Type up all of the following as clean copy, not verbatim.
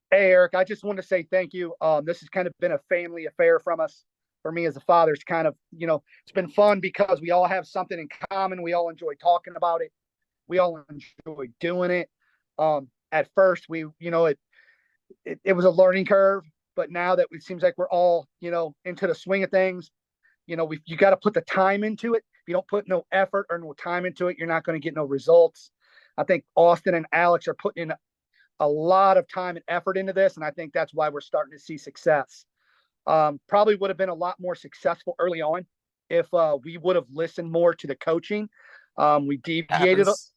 Hey, Eric, I just want to say thank you. This has kind of been a family affair from us. For me as a father, it's kind of, it's been fun because we all have something in common. We all enjoy talking about it. We all enjoy doing it. At first, it was a learning curve, but now that it seems like we're all, into the swing of things, you got to put the time into it. If you don't put no effort or no time into it, you're not going to get no results. I think Austin and Alex are putting in a lot of time and effort into this, and I think that's why we're starting to see success. Probably would have been a lot more successful early on if we would have listened more to the coaching. Um, we deviated Happens.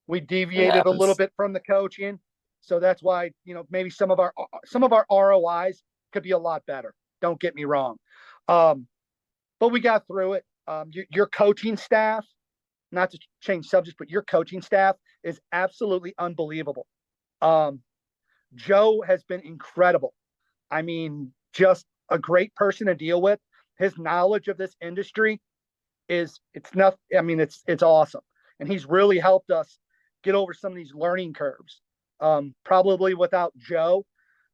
we It deviated a little happens. bit from the coaching, so that's why maybe some of our ROIs could be a lot better. Don't get me wrong, um, but we got through it. Your coaching staff, not to change subjects, but your coaching staff is absolutely unbelievable. Um, Joe has been incredible. I mean, just a great person to deal with. His knowledge of this industry is it's nothing. I mean, it's awesome, and he's really helped us get over some of these learning curves. Probably without Joe,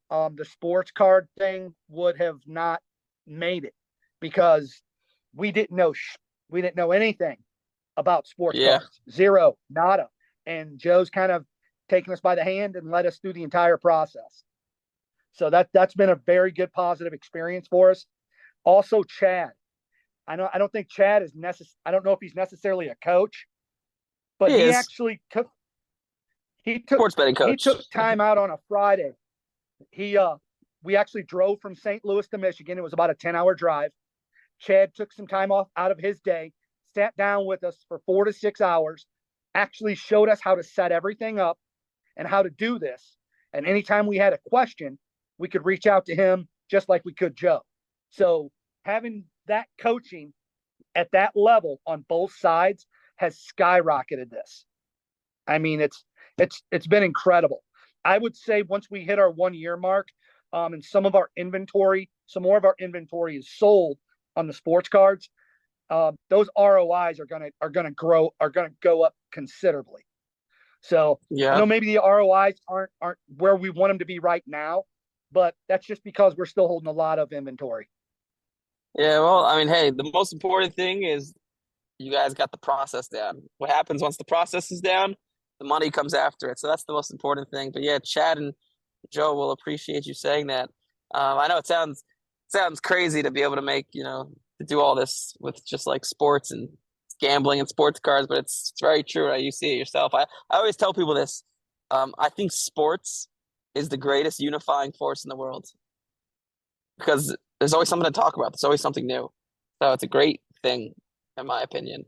the sports card thing would have not made it because we didn't know we didn't know anything about sports Yeah. cards, zero, nada. And Joe's kind of taken us by the hand and led us through the entire process. So that's been a very good positive experience for us. Also, Chad. I don't think Chad is necessary. I don't know if he's necessarily a coach, but He is. he took Sports betting he coach. took time out on a Friday. He We actually drove from St. Louis to Michigan. It was about a 10-hour drive. Chad took some time off out of his day, sat down with us for 4 to 6 hours, actually showed us how to set everything up and how to do this. And anytime we had a question, we could reach out to him just like we could Joe. So having that coaching at that level on both sides has skyrocketed this. I mean, it's been incredible. I would say once we hit our 1 year mark, and some more of our inventory is sold on the sports cards. Those ROIs are gonna go up considerably. So I Yeah. know maybe the ROIs aren't where we want them to be right now, but that's just because we're still holding a lot of inventory. Yeah. Well, I mean, hey, the most important thing is you guys got the process down. What happens once the process is down? The money comes after it. So that's the most important thing. But yeah, Chad and Joe will appreciate you saying that. I know it sounds crazy to be able to make, to do all this with just like sports and gambling and sports cards, but it's very true. Right? You see it yourself. I always tell people this. I think sports is the greatest unifying force in the world because there's always something to talk about. There's always something new. So it's a great thing, in my opinion.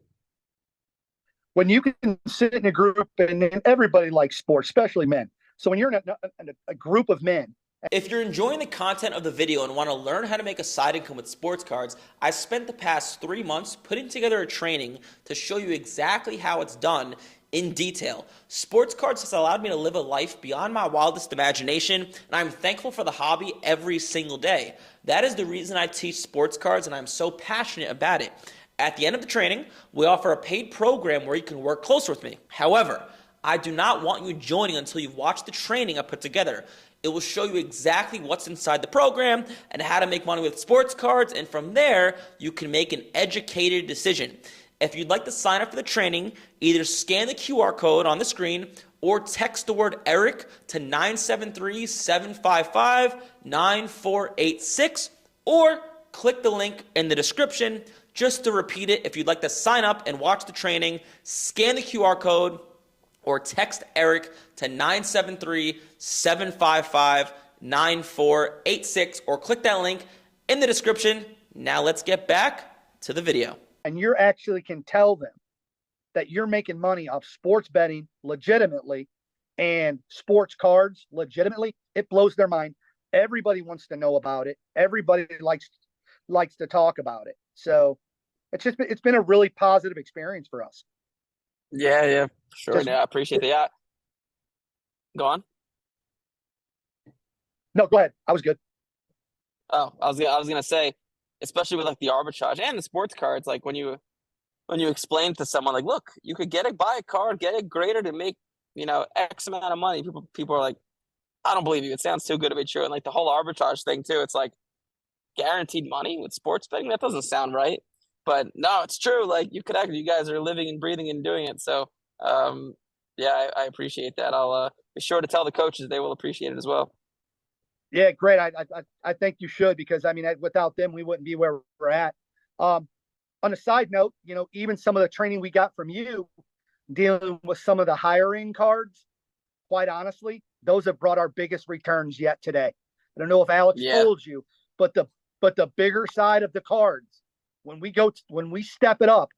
When you can sit in a group and everybody likes sports, especially men. So when you're in a group of men. If you're enjoying the content of the video and want to learn how to make a side income with sports cards, I spent the past 3 months putting together a training to show you exactly how it's done in detail. Sports cards has allowed me to live a life beyond my wildest imagination, and I'm thankful for the hobby every single day. That is the reason I teach sports cards, and I'm so passionate about it. At the end of the training, we offer a paid program where you can work closer with me. However, I do not want you joining until you've watched the training I put together. It will show you exactly what's inside the program and how to make money with sports cards, and from there, you can make an educated decision. If you'd like to sign up for the training, either scan the QR code on the screen or text the word Eric to 973-755-9486, or click the link in the description. Just to repeat it, if you'd like to sign up and watch the training, scan the QR code or text Eric to 973-755-9486, or click that link in the description. Now let's get back to the video. And you actually can tell them that you're making money off sports betting legitimately and sports cards legitimately, it blows their mind. Everybody wants to know about it. Everybody likes to talk about it. So it's been a really positive experience for us. Yeah, yeah, sure. Just Yeah, I appreciate that. Yeah, go on. No, go ahead. I was good. Oh, I was gonna say, especially with like the arbitrage and the sports cards, like when you explain to someone like, look, you could buy a card, get it graded and make, X amount of money. People are like, I don't believe you. It sounds too good to be true. And like the whole arbitrage thing too, it's like guaranteed money with sports betting. That doesn't sound right. But no, it's true. Like you could actually, you guys are living and breathing and doing it. So yeah, I appreciate that. I'll be sure to tell the coaches they will appreciate it as well. Yeah, great. I think you should, because I mean, without them, we wouldn't be where we're at. On a side note, you know, even some of the training we got from you dealing with some of the hiring cards, quite honestly, those have brought our biggest returns yet today. I don't know if Alex Yeah. told you, but the bigger side of the cards, when we step it up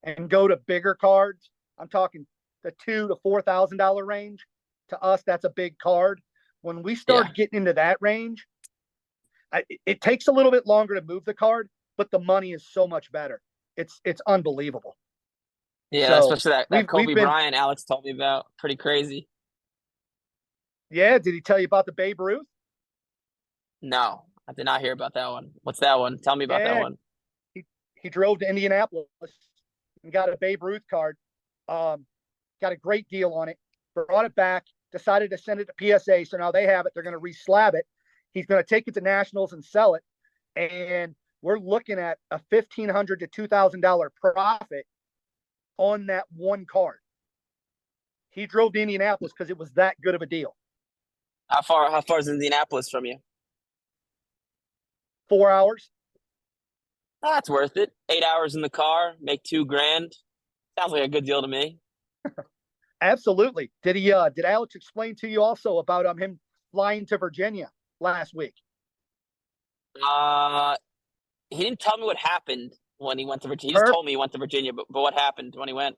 and go to bigger cards, I'm talking the $2,000 to $4,000 range. To us, that's a big card. When we start getting into that range, it takes a little bit longer to move the card, but the money is so much better. It's unbelievable. Yeah, So, especially that we've Kobe been, Bryant Alex told me about. Pretty crazy. yeah. Did he tell you about the Babe Ruth? No, I did not hear about that one. What's that one? Tell me about that Yeah, one. he drove to Indianapolis and got a Babe Ruth card. Got a great deal on it. Brought it back. Decided to send it to PSA. So now they have it. They're going to reslab it. He's going to take it to Nationals and sell it. And we're looking at a $1,500 to $2,000 profit on that one card. He drove to Indianapolis because it was that good of a deal. How far is Indianapolis from you? 4 hours. That's worth it. 8 hours in the car, make $2,000. Sounds like a good deal to me. Absolutely. Did Alex explain to you also about him flying to Virginia last week? He didn't tell me what happened when he went to Virginia. He just Per- told me he went to Virginia, but what happened when he went?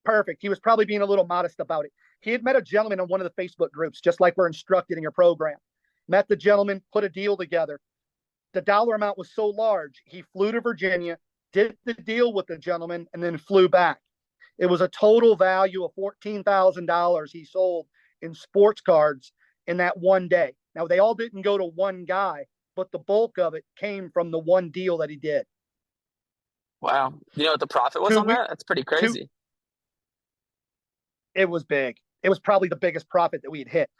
Perfect. He was probably being a little modest about it. He had met a gentleman on one of the Facebook groups, just like we're instructed in your program. Met the gentleman, put a deal together. The dollar amount was so large, he flew to Virginia, did the deal with the gentleman, and then flew back. It was a total value of $14,000 he sold in sports cards in that one day. Now, they all didn't go to one guy, but the bulk of it came from the one deal that he did. Wow. You know what the profit was on that? That's pretty crazy. It was big. It was probably the biggest profit that we had hit.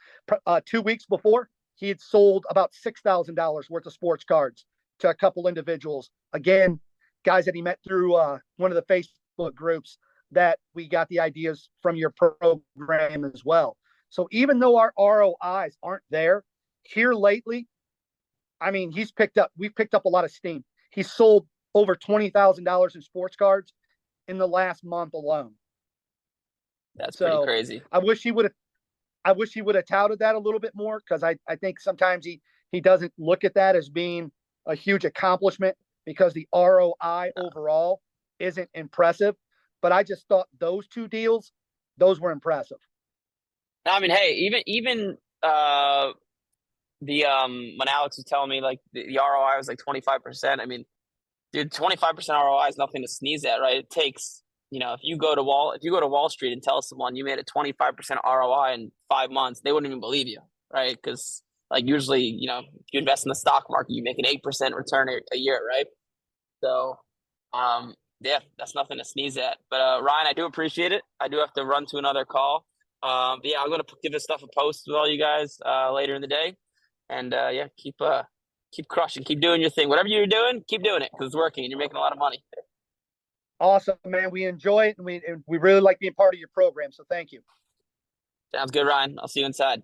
2 weeks before, he had sold about $6,000 worth of sports cards to a couple individuals. Again, guys that he met through one of the Facebook groups that we got the ideas from your program as well. So even though our ROIs aren't there here lately, I mean, we've picked up a lot of steam. He sold over $20,000 in sports cards in the last month alone. That's pretty crazy. I wish he would have touted that a little bit more, because I think sometimes he doesn't look at that as being a huge accomplishment, because the ROI overall isn't impressive. But I just thought those two deals, those were impressive. I mean, hey, even when Alex was telling me like the ROI was like 25%. I mean, dude, 25% ROI is nothing to sneeze at, right? It takes, you know, if you go to Wall Street and tell someone you made a 25% ROI in 5 months, they wouldn't even believe you, right? Because like usually, you know, if you invest in the stock market, you make an 8% return a year, right? So, yeah, that's nothing to sneeze at. But Ryan, I do appreciate it. I do have to run to another call. But yeah, I'm gonna give this stuff a post with all you guys later in the day, and yeah, keep crushing, keep doing your thing. Whatever you're doing, keep doing it, because it's working and you're making a lot of money. Awesome, man. We enjoy it, and we really like being part of your program. So thank you. Sounds good, Ryan. I'll see you inside.